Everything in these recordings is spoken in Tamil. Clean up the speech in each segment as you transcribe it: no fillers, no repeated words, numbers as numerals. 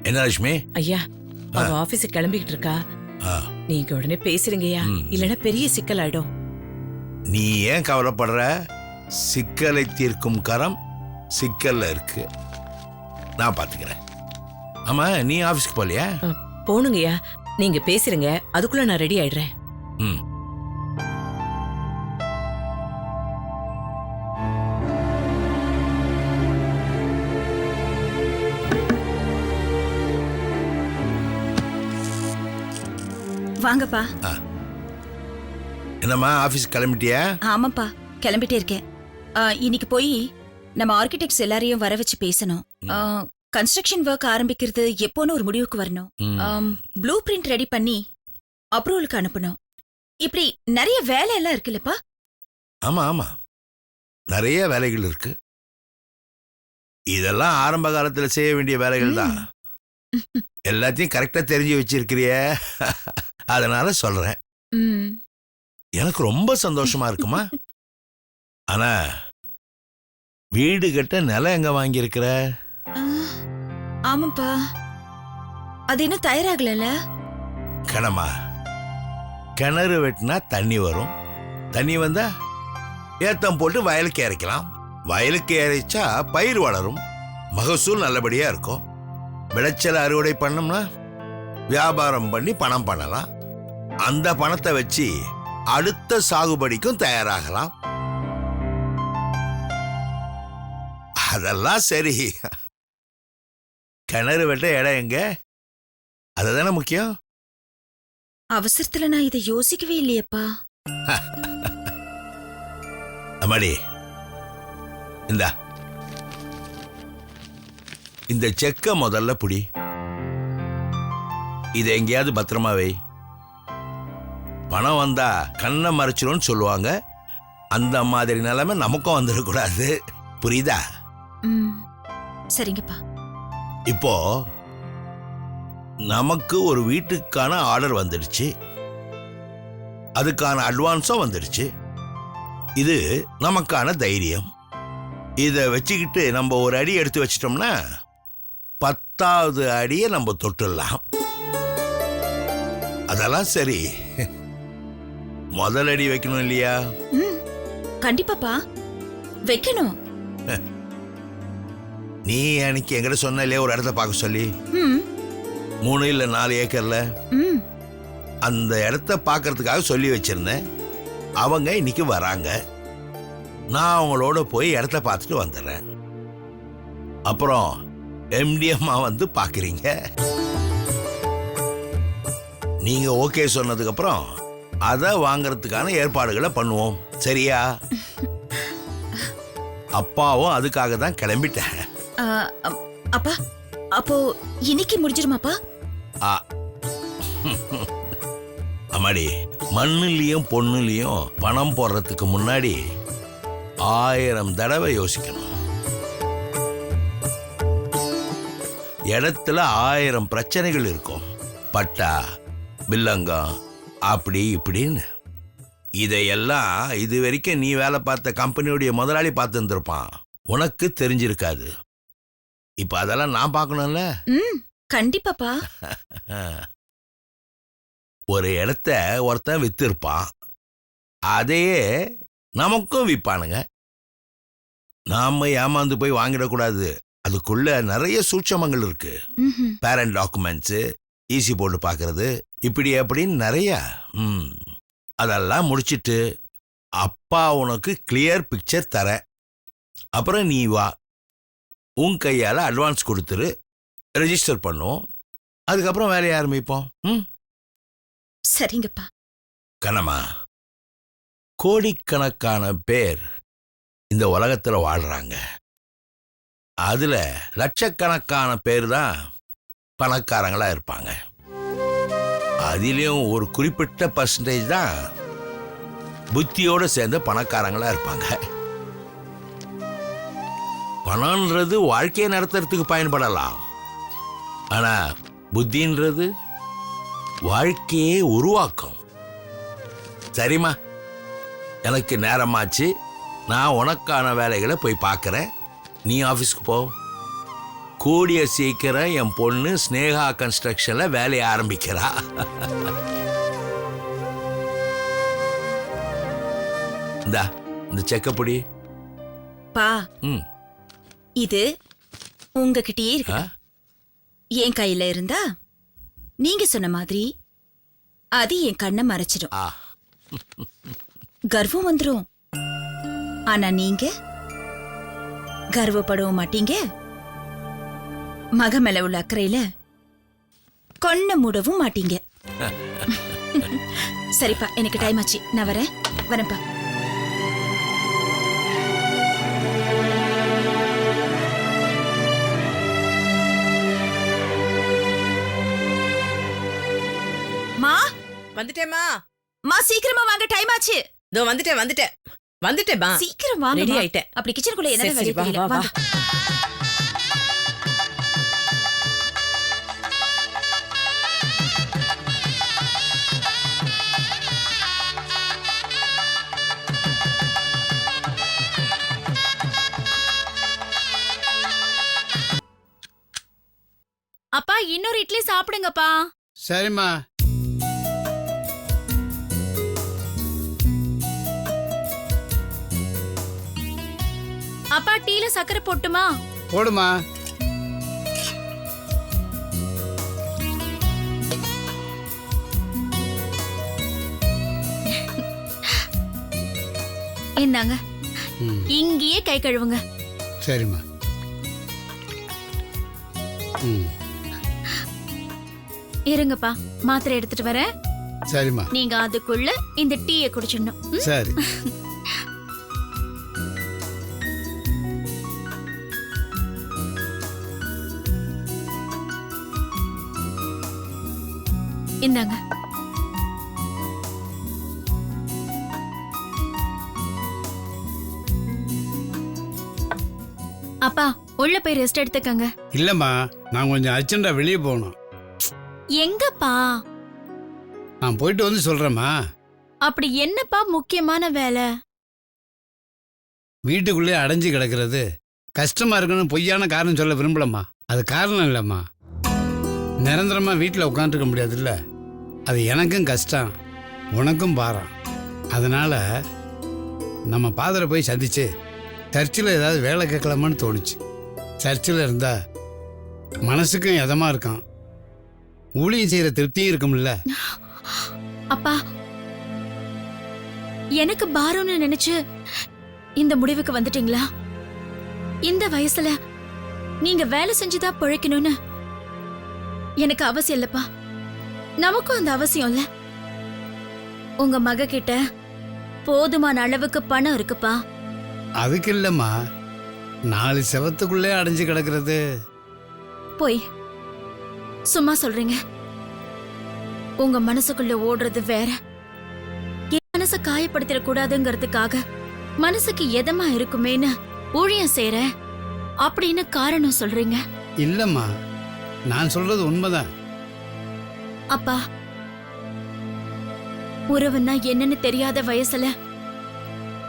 என்ன லட்சுமி? ஐயா, அவ ஆபீஸுக்கு கிளம்பிக்கிட்டு இருக்கா. நீங்க உடனே பேசுறீங்கய்யா, இல்லைன்னா பெரிய சிக்கல் ஆயிடும். நீ ஏன் கவலைப்படுற? சிக்கலை தீர்க்கும் கரம் சிக்கல்ல இருக்கு, நான் பாத்துக்கிறேன். ஆமா, நீ ஆபீஸ்க்கு போலியா? போனுங்கய்யா, நீங்க பேசுறீங்க, அதுக்குள்ள நான் ரெடி ஆயிடுறேன். வாங்கப்பா. என்னம்மா, ஆபீஸ் கிளம்பிட்டியா? ஆமாப்பா, கிளம்பிட்டே இருக்கேன். இன்னைக்கு போய் நம்ம ஆர்கிடெக்ட்ஸ் எல்லாரையும் வர வச்சு பேசணும். கன்ஸ்ட்ரக்ஷன் ஒர்க் ஆரம்பிக்கிறது எப்போன்னு ஒரு முடிவுக்கு வரணும். ப்ளூ பிரிண்ட் ரெடி பண்ணி அப்ரூவலுக்கு அனுப்பணும். இப்படி நிறைய வேலை எல்லாம் இருக்குல்லப்பா? ஆமா ஆமா, நிறைய வேலைகள் இருக்கு. இதெல்லாம் ஆரம்ப காலத்துல செய்ய வேண்டிய வேலைகள் தான். எல்லாத்தையும் கரெக்டா தெரிஞ்சு வச்சிருக்கிறிய, அதனால சொல்றேன். எனக்கு ரொம்ப சந்தோஷமா இருக்குமா. ஆனா வீடு கட்ட நிலம் எங்க வாங்கி இருக்கிற? ஆமாப்பா, அது இன்னும் தயாராகல. கணமா, கிணறு வெட்டினா தண்ணி வரும், தண்ணி வந்தா ஏத்தம் போட்டு வயலுக்கு இறைக்கலாம், வயலுக்கு இறைச்சா பயிர் வளரும், மகசூல் நல்லபடியா இருக்கும். விளைச்சல் அறுவடை பண்ணோம்னா வியாபாரம் பண்ணி பணம் பண்ணலாம். அந்த பணத்தை வச்சு அடுத்த சாகுபடிக்கும் தயாராகலாம். அதெல்லாம் சரி, கிணறு வெட்ட இடம் எங்க? அதுதானே முக்கியம். அவசரத்துல நான் இதை யோசிக்கவே இல்லையப்பா. அம்மாடி, இந்த செக்க முதல்ல புடி, இதை எங்கேயாவது பத்திரமா வை. பணம் வந்தா கண்ணை மறைச்சிரும்னு சொல்லுவாங்க, அந்த மாதிரி நிலைமை நமக்கும் வந்துடக்கூடாது, புரியுதா? சரிங்கப்பா. இப்போ நமக்கு ஒரு வீட்டுக்கான ஆர்டர் வந்துடுச்சு, அதுக்கான அட்வான்ஸும் வந்துடுச்சு. இது நமக்கான தைரியம். இதை வச்சுக்கிட்டு நம்ம ஒரு அடி எடுத்து வச்சிட்டோம்னா 10வது அடியை நம்ம தொட்டுடலாம். அதெல்லாம் சரி, முதல் அடி வைக்கணும் இல்லையா? கண்டிப்பாப்பா வைக்கணும். நீ அன்னைக்கு என்கிட்ட சொன்னாலே ஒரு இடத்த பார்க்க சொல்லி, 3 இல்ல 4 ஏக்கர்ல அந்த இடத்த பார்க்கறதுக்காக சொல்லி வச்சிருந்தேன். அவங்க இன்னைக்கு வராங்க, நான் அவங்களோட போய் இடத்த பார்த்துட்டு வந்துடுறேன். அப்புறம் எம்டிஎம்மா வந்து பார்க்குறீங்க. நீங்க ஓகே சொன்னதுக்கு அப்புறம் அதை வாங்கறதுக்கான ஏற்பாடுகளை பண்ணுவோம், சரியா? அப்பாவும் அதுக்காக தான் கிளம்பிட்டேன். அப்பா, அப்போ இன்னைக்கு முடிஞ்சிருமாப்பா? அம்மாடி, மண்ணுலயும் பொண்ணுலயும் பணம் போடுறதுக்கு முன்னாடி 1000 தடவை யோசிக்கணும். இடத்துல 1000 பிரச்சனைகள் இருக்கும், பட்டா பில்லங்கம் அப்படி இப்படின்னு. இதையெல்லாம் இது வரைக்கும் நீ வேலை பார்த்த கம்பெனியுடைய முதலாளி பார்த்து இருந்திருப்பான், உனக்கு தெரிஞ்சிருக்காது. இப்ப அதெல்லாம் நான் பார்க்கணும்ல. கண்டிப்பாப்பா. ஒரு இடத்த ஒருத்தன் வித்திருப்பான், அதையே நமக்கும் விற்பானுங்க. நாம ஏமாந்து போய் வாங்கிடக்கூடாது, அதுக்குள்ள நிறைய சூட்சமங்கள் இருக்கு. பேரண்ட் டாக்குமெண்ட்ஸ், ஈசி போட்டு பார்க்கறது, இப்படி அப்படின்னு நிறைய. அதெல்லாம் முடிச்சிட்டு அப்பா உனக்கு கிளியர் பிக்சர் தர, அப்புறம் நீ வா, உன் கையால அட்வான்ஸ் கொடுத்துரு, ரெஜிஸ்டர் பண்ணுவோம், அதுக்கப்புறம் வேலையை ஆரம்பிப்போம். சரிங்கப்பா. கனமா, கோடிக்கணக்கான பேர் இந்த உலகத்துல வாழ்றாங்க, அதுல லட்சக்கணக்கான பேர் தான் பணக்காரங்களா இருப்பாங்க. அதிலும் ஒரு குறிப்பிட்ட பர்சன்டேஜ் தான் புத்தியோட சேர்ந்த பணக்காரங்களா இருப்பாங்க. பணம்ன்றது வாழ்க்கையை நடத்துறதுக்கு பயன்படலாம், ஆனா புத்தின்றது வாழ்க்கையே உருவாக்கும். சரிம்மா, எனக்கு நேரமாச்சு, நான் உனக்கான வேலைகளை போய் பார்க்கறேன், நீ ஆபீஸ்க்கு போ. கூடிய சீக்கிரம் என் பொண்ணு ஸ்னேகா கன்ஸ்ட்ரக்ஷன்ல வேலையை ஆரம்பிக்கிறா. இந்த செக்கப்படி பா ம் இது உங்ககிட்டயே இருக்கு. என் கையில இருந்தா நீங்க சொன்ன மாதிரி அது என் கண்ணை மறைச்சிடும், ஆ கர்வம் வந்துரும். ஆனா நீங்க கர்வப்படவும் மாட்டீங்க, மக மேல உள்ள அக்கறையில கொன்ன மூடவும் மாட்டீங்க. சரிப்பா, எனக்கு டைம் ஆச்சு, நான் வரேன்ப்பா. மா வந்துட்டேமா. மா சீக்கிரமா வாங்க, டைம் ஆச்சு. இதோ வந்துட்டேமா. சீக்கிரம் வாங்க. ரெடி ஆயிட்டேன். அப்படி கிச்சனுக்குள்ள என்ன சரி, வேலை வா, தெரியல. வா, வாங்க. அப்பா இன்னொரு இட்லி சாப்பிடுங்கப்பா. சரிம்மா. அப்பா டீல சக்கரை போட்டுமா? போடுமா. என்னங்க, ம், இங்கேயே கை கழுவுங்க. சரிம்மா. ம், இருங்கப்பா, மாத்திரை எடுத்துட்டு வரேன். சரிம்மா. நீங்க அதுக்குள்ள இந்த டீயை குடிச்சிடணும். சரி. இந்தாங்க. அப்பா உள்ள போய் ரெஸ்ட் எடுத்துக்கங்க. இல்லம்மா, நான் கொஞ்சம் அர்ஜென்ட்டா வெளியே போகணும். எங்கப்பா? நான் போயிட்டு வந்து சொல்றேம்மா. அப்படி என்னப்பா முக்கியமான வேலை? வீட்டுக்குள்ளே அடைஞ்சு கிடக்கிறது கஷ்டமா இருக்குன்னு பொய்யான காரணம் சொல்ல விரும்பலம்மா. அது காரணம் இல்லைம்மா. நிரந்தரமா வீட்டில் உட்காந்துருக்க முடியாதுல்ல. அது எனக்கும் கஷ்டம், உனக்கும் பாரம். அதனால நம்ம பாதரை போய் சந்திச்சு சர்ச்சில் ஏதாவது வேலை கேட்கலாமான்னு தோணுச்சு. சர்ச்சில் இருந்தா மனசுக்கும் இதமா இருக்கும், ஊழியம் செய்யற திருப்தியும் இருக்கும்ல. அப்பா எனக்கு பாரம்னு நினைச்சு இந்த முடிவுக்கு வந்துட்டீங்களா? இந்த வயசுல நீங்க வேலை செஞ்சுதான் பிழைக்கணும்னு எனக்கு அவசியம் இல்லப்பா. நமக்கும் அந்த அவசியம் இல்ல. உங்க மக கிட்ட போதுமான அளவுக்கு பணம் இருக்குப்பா. அதுக்கு இல்லம்மா, 4 செவத்துக்குள்ளே அடைஞ்சு கிடக்கிறது. போய் சும்மா சொல்றீங்க. உங்க மனசுக்குள்ள ஓடுறது வேற. என் மனசை காயப்படுத்திட கூடாதுங்கிறதுக்காக மனசுக்கு எதமா இருக்குமேன்னு ஊழியம் செய்யற அப்படின்னு காரணம் சொல்றீங்க. இல்லம்மா, நான் சொல்றது உண்மைதான். அப்பா உறவுன்னா என்னன்னு தெரியாத வயசுல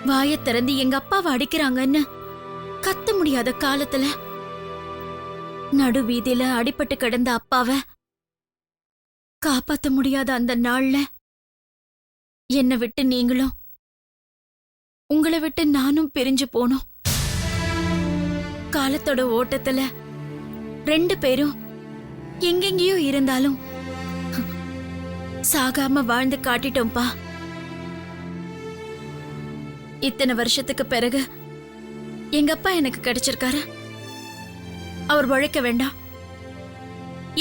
வாயை திறந்து எங்க அப்பாவை அடிக்கிறாங்கன்னு கத்த முடியாத காலத்துல நடு வீதியில அடிபட்டு கிடந்த அப்பாவை காப்பாத்த முடியாத அந்த நாள்ல என்னை விட்டு நீங்களும் உங்களை விட்டு நானும் பிரிஞ்சு போனோம். காலத்தோட ஓட்டத்துல 2 பேரும் எங்கெங்கேயோ இருந்தாலும் சாகாம வாழ்ந்து காட்டிட்டோம்பா. இத்தனை வருஷத்துக்கு பிறகு எங்க அப்பா எனக்கு கிடைச்சிருக்காரு. அவர் உழைக்க வேண்டாம்,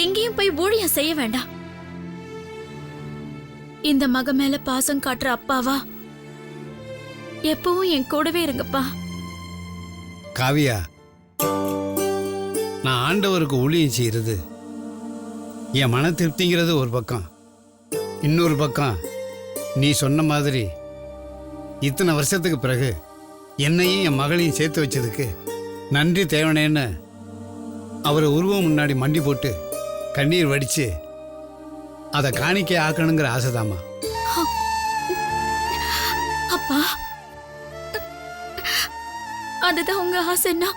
எங்கேயும் போய் ஊழியம் செய்ய வேண்டாம். இந்த மக மேல பாசம் காட்டுற அப்பாவா எப்பவும் என் கூடவே இருங்கப்பா. காவியா, நான் ஆண்டவருக்கு ஊழியம் செய்யறது என் மன திருப்திங்கிறது ஒரு பக்கம். இன்னொரு பக்கம் நீ சொன்ன மாதிரி இத்தனை வருஷத்துக்கு பிறகு என்னையும் என் மகளையும் சேர்த்து வச்சதுக்கு நன்றி தேவனேன்னு அவர் உருவம் முன்னாடி மண்டி போட்டு கண்ணீர் வடிச்சு அதை காணிக்கை ஆக்கணுங்கிற ஆசைதாம்மா. அப்பா அதுதான் உங்க ஆசைன்னா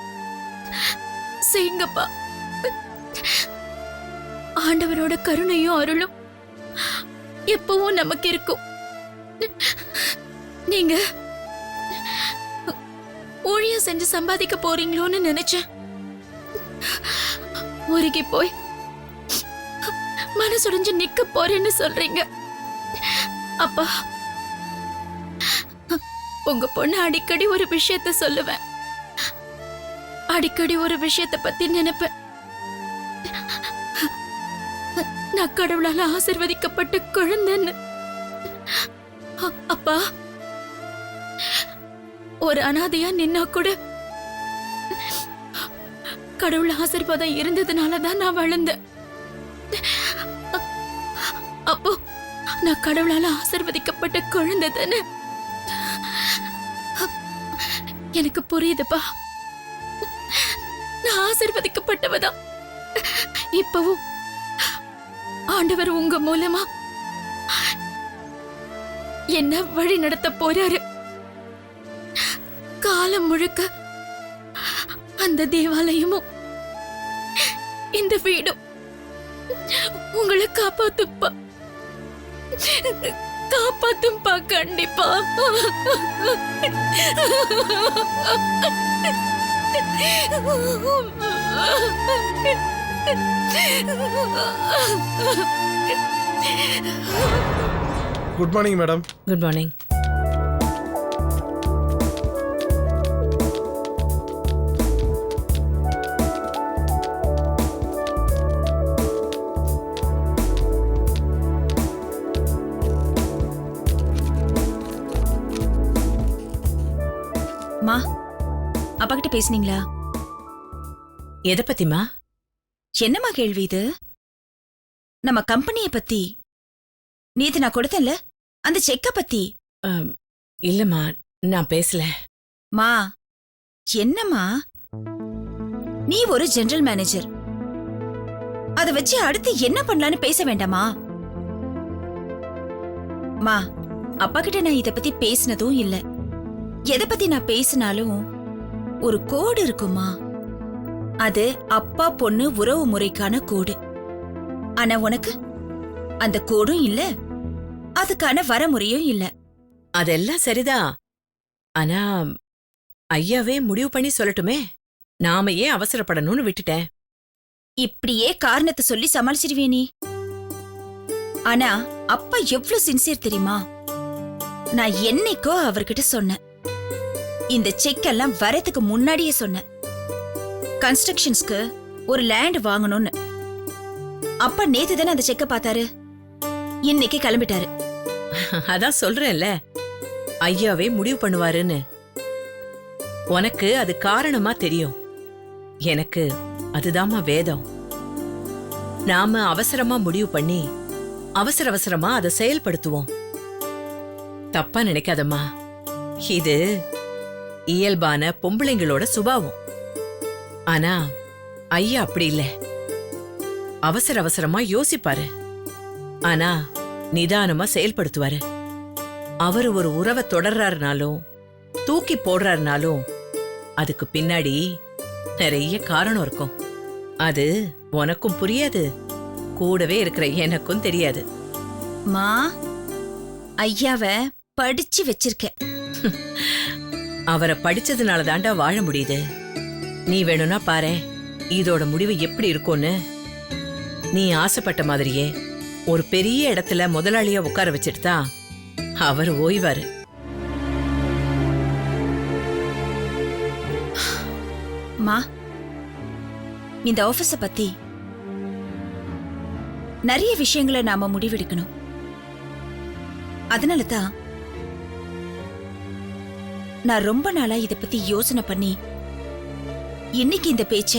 செய்யுங்கப்பா. ஆண்டவரோட கருணையும் அருளும் எப்பவும் நமக்கு இருக்கும். நீங்க ஊழியம் செஞ்சு சம்பாதிக்க போறீங்களோன்னு நினைச்சேன். ஊருக்கு போய் மனசுடைஞ்சு நிக்க போறேன்னு சொல்றீங்க. அப்பா, உங்க பொண்ணு அடிக்கடி ஒரு விஷயத்த சொல்லுவேன். அடிக்கடி ஒரு விஷயத்தை பத்தி நினைப்பேன். நான் கடவுளால ஆசீர்வதிக்கப்பட்ட குழந்தைன்னு. அப்பா, ஒரு அனாதையா நின்னா கூட கடவுள் ஆசீர்வாதம் இருந்ததுனாலதான் நான் வளர்ந்தேன். அப்போ நான் கடவுளால ஆசீர்வதிக்கப்பட்ட குழந்தை தானே. எனக்கு புரியுதுப்பா, நான் ஆசீர்வதிக்கப்பட்டவதான். இப்பவும் ஆண்டவர் உங்க மூலமா என்ன வழி நடத்த போறாரு. காலம் முழுக்க அந்த தேவாலயமும் இந்த வீடும் உங்களை காப்பாத்துப்பா, காப்பாத்தும்பா, கண்டிப்பா. Good morning madam. Good morning. மா, அப்பா கிட்ட பேசுனீங்களா? எதை பத்திமா? என்னம்மா கேள்வி இது? நம்ம கம்பெனிய பத்தி. நேத்து நான் கொடுத்தேன்ல அந்த செக்க பத்தி. இல்லம்மா, நான் பேசல. மா, என்னம்மா, நீ ஒரு ஜெனரல் மேனேஜர். அத வச்சு அடுத்து என்ன பண்ணலான்னு பேச வேண்டாமா? மா, அப்பா கிட்ட நான் இத பத்தி பேசினதும் இல்ல. எதை பத்தி நான் பேசினாலும் ஒரு கோடு இருக்குமா. அது அப்பா பொண்ணு உறவு முறைக்கான கோடு. ஆனா உனக்கு அந்த கோடும் இல்ல, அதுக்கான வரமுறையும் இல்ல. அதெல்லாம் சரிதான். ஆனா ஐயாவே முடிவு பண்ணி சொல்லட்டுமே. நாம ஏன் அவசரப்படணும்னு விட்டுட்டேன். இப்படியே காரணத்தை சொல்லி சமாளிச்சிருவே நீ. ஆனா அப்பா எவ்வளவு சின்சியர் தெரியுமா? நான் என்னைக்கோ அவர்கிட்ட சொன்னேன், இந்த செக் எல்லாம் வரதுக்கு முன்னாடியே சொன்னேன், கன்ஸ்ட்ரக்ஷன்ஸ்க்கு ஒரு லேண்ட் வாங்கணும்னு. அப்பா நேத்து தானே அந்த செக்க பார்த்தாரு, இன்னைக்கு கிளம்பிட்டாரு. அதான் சொல்றேன்ல, ஐயாவே முடிவு பண்ணுவாருன்னு. உனக்கு அது காரணமா தெரியும், எனக்கு அதுதாம்மா வேதம். நாம அவசரமா முடிவு பண்ணி அவசர அவசரமா அதை செயல்படுத்துவோம். தப்பா நினைக்காதம்மா, இது இயல்பான பொம்பளைங்களோட சுபாவம். ஆனா ஐயா அப்படி இல்ல. அவசர அவசரமா யோசிப்பாரு, ஆனா நிதானமா செயல்படுத்துவாரு. அவரு ஒரு உறவை தொடர்றாருனாலும் தூக்கி போடுறாருனாலும் அதுக்கு பின்னாடி நிறைய காரணம் இருக்கும். அது உனக்கும் புரியாது, கூடவே இருக்கிற எனக்கும் தெரியாது. மா, ஐயாவ படிச்சு வச்சிருக்க. அவரை படிச்சதுனால தாண்டா வாழ முடியுது. நீ வேணும்னா பாரேன், இதோட முடிவு எப்படி இருக்கும்னு. நீ ஆசைப்பட்ட மாதிரியே ஒரு பெரிய இடத்துல முதலாளியா உட்கார வச்சுட்டு தான் அவர் ஓய்வாரு. மா, இந்த ஆபீஸ பத்தி நிறைய விஷயங்களை நாம முடிவெடுக்கணும். அதனால தான் நான் ரொம்ப நாளா இத பத்தி யோசனை பண்ணி இன்னைக்கு இந்த பேச்ச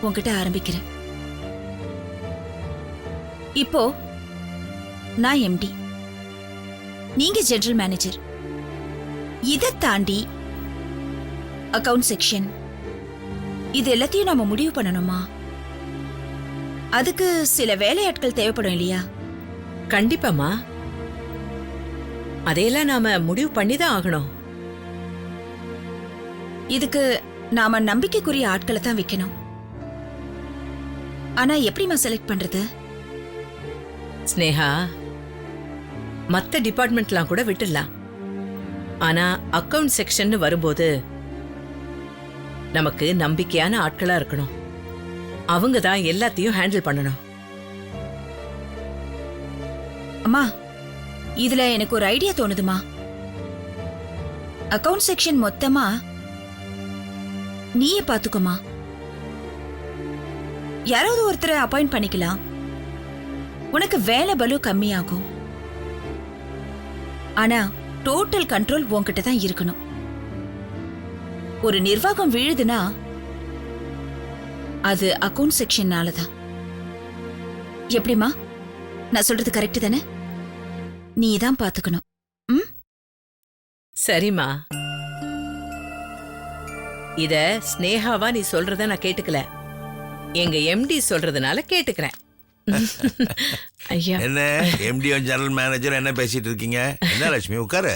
உன்கிட்ட ஆரம்பிக்கிறேன். இப்போ நான் எம்டி, நீங்க ஜெனரல் மேனேஜர். இதை தாண்டி அக்கவுண்ட் செக்ஷன், இது எல்லாத்தையும் நாம முடிவு பண்ணணுமா? அதுக்கு சில வேலையாட்கள் தேவைப்படும் இல்லையா? கண்டிப்பாமா, அதையெல்லாம் நாம முடிவு பண்ணிதான் ஆகணும். இதுக்கு நாம நம்பிக்கைக்குரிய ஆட்களை தான் வைக்கணும். ஆனா எப்படிமா செலக்ட் பண்றது? ஸ்னேகா, மத்த டிபார்ட்மெண்ட்லாம் கூட விட்டுடலாம். ஆனா அக்கவுண்ட் செக்ஷன் வரும்போது நமக்கு நம்பிக்கையான ஆட்களா இருக்கணும். அவங்க தான் எல்லாத்தையும் ஹேண்டில் பண்ணணும். அம்மா, இதுல எனக்கு ஒரு ஐடியா தோணுதுமா. அக்கவுண்ட் செக்ஷன் மொத்தமா நீயே பாத்துக்கோமா. யாராவது ஒருத்தரை அப்பாயிண்ட் பண்ணிக்கலாம். உனக்கு வேலை பலு கம்மியாகும். ஆனா டோட்டல் கண்ட்ரோல் உன்கிட்ட தான் இருக்கணும். ஒரு நிர்வாகம் வீழுதுன்னா அது அக்கவுண்ட் செக்ஷன்னால தான். எப்படிமா, நான் சொல்றது கரெக்ட் தானே? நீ தான் பாத்துக்கணும். ம், சரிம்மா. இத ஸ்னேகாவா நீ சொல்றத நான் கேட்டுக்கல, எங்க எம்டி சொல்றதுனால கேட்டுக்கிறேன். ஐயா, என்ன எம்டியும் ஜெனரல் மேனேஜர் என்ன பேசிட்டு இருக்கீங்க? என்ன லட்சுமி, உட்காரு.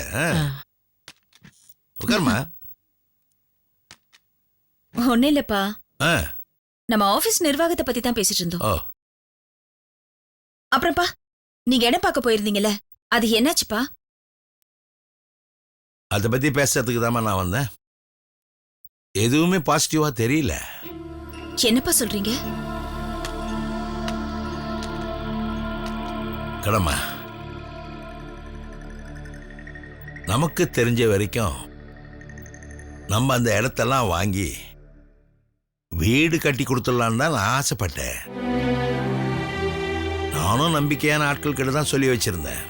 உட்காருமா. ஒன்னும் இல்லப்பா, ஆ, நம்ம ஆபீஸ் நிர்வாகத்தை பத்தி தான் பேசிட்டு இருந்தோம். ஓ, அப்புறம்ப்பா, நீங்க இடம் பார்க்க போயிருந்தீங்கல்ல, அது என்னாச்சுப்பா? அதை பத்தி பேசுறதுக்கு தாம்மா நான் வந்தேன். எதுவுமே பாசிட்டிவா தெரியல. என்னப்பா சொல்றீங்க? கடமா, நமக்கு தெரிஞ்ச வரைக்கும் நம்ம அந்த இடத்தெல்லாம் வாங்கி வீடு கட்டி கொடுத்துடலான்னு தான் நான் ஆசைப்பட்டேன். நானும் நம்பிக்கையான ஆட்கள் கிட்ட தான் சொல்லி வச்சிருந்தேன்.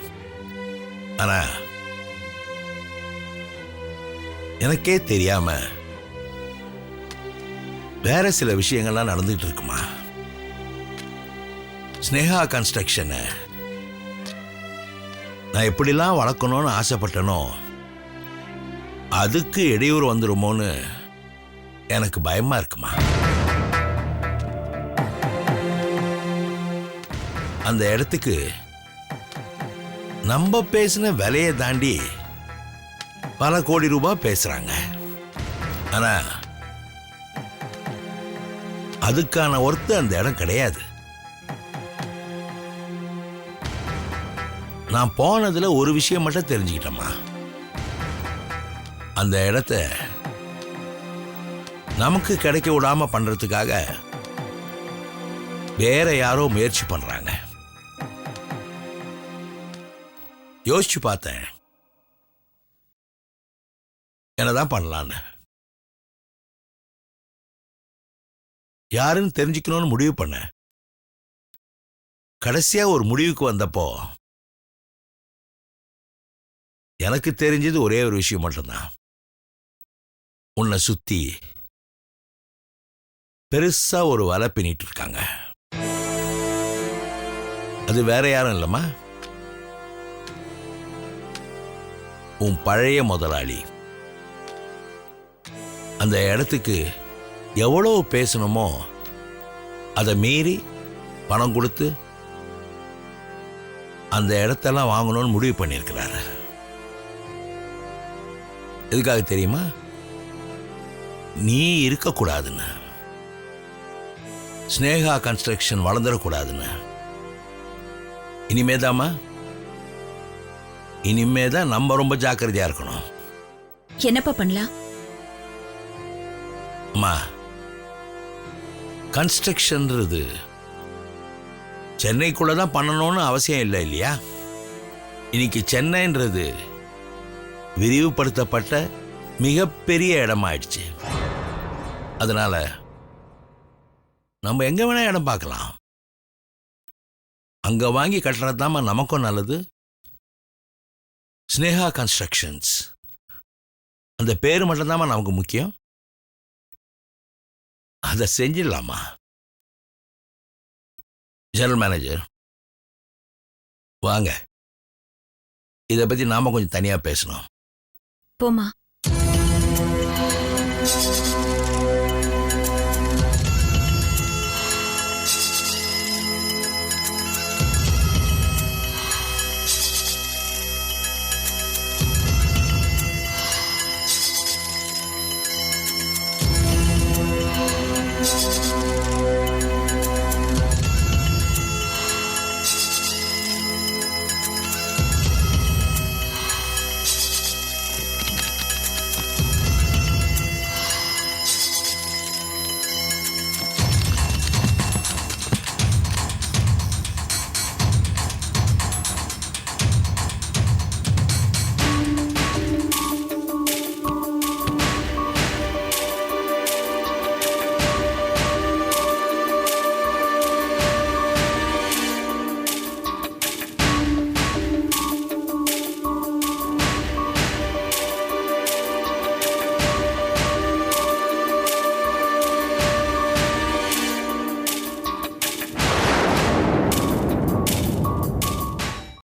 ஆனா எனக்கே தெரியாம வேற சில விஷயங்கள்லாம் நடந்துகிட்டு இருக்குமா. ஸ்னேகா கன்ஸ்ட்ரக்ஷனை நான் எப்படிலாம் வளர்க்கணும்னு ஆசைப்பட்டனோ அதுக்கு இடையூறு வந்துருமோன்னு எனக்கு பயமா இருக்குமா. அந்த இடத்துக்கு நம்ம பேசின விலையை தாண்டி பல கோடி ரூபாய் பேசுறாங்க. ஆனா அதுக்கான ஒர்த்து அந்த இடம் கிடையாது. நான் போனதுல ஒரு விஷயம் மட்டும் தெரிஞ்சுக்கிட்டேம்மா. அந்த இடத்த நமக்கு கிடைக்க விடாம பண்றதுக்காக வேற யாரோ முயற்சி பண்றாங்க. யோசிச்சு பார்த்தேன் என்னதான் பண்ணலான்னு. யாருன்னு தெரிஞ்சுக்கணும்னு முடிவு பண்ண. கடைசியா ஒரு முடிவுக்கு வந்தப்போ எனக்கு தெரிஞ்சது ஒரே ஒரு விஷயம் மட்டும்தான். உன்னை சுத்தி பெருசா ஒரு வலை பின்னிட்டு இருக்காங்க. அது வேற யாரும் இல்லம்மா, உன் பழைய முதலாளி. அந்த இடத்துக்கு எவ்வளவு பேசணுமோ அதை மீறி பணம் கொடுத்து அந்த இடத்தெல்லாம் வாங்கணும்னு முடிவு பண்ணியிருக்கிறாரு. எதுக்காக தெரியுமா? நீ இருக்கக்கூடாதுன்னு, ஸ்னேகா கன்ஸ்ட்ரக்ஷன் வளர்ந்துடக்கூடாதுன்னு. இனிமேதான் நம்ம ரொம்ப ஜாக்கிரதையா இருக்கணும். என்னப்பா பண்ணலாம்? அம்மா, கன்ஸ்ட்ரக்ஷன்றது சென்னைக்குள்ளதான் பண்ணணும்னு அவசியம் இல்லை இல்லையா? இன்னைக்கு சென்னைன்றது விரிவுபடுத்தப்பட்ட மிகப்பெரிய இடமாயிடுச்சு. அதனால நம்ம எங்க வேணா இடம் பார்க்கலாம். அங்க வாங்கி கட்டுறதுதாம்மா நமக்கும் நல்லது. ஸ்னேகா கன்ஸ்ட்ரக்ஷன்ஸ் அந்த பேரு மட்டும்தாம்மா நமக்கு முக்கியம். அதை செஞ்சிடலாமா? ஜெனரல் மேனேஜர் வாங்க, இதை பத்தி நாம கொஞ்சம் தனியா பேசணும். போமா.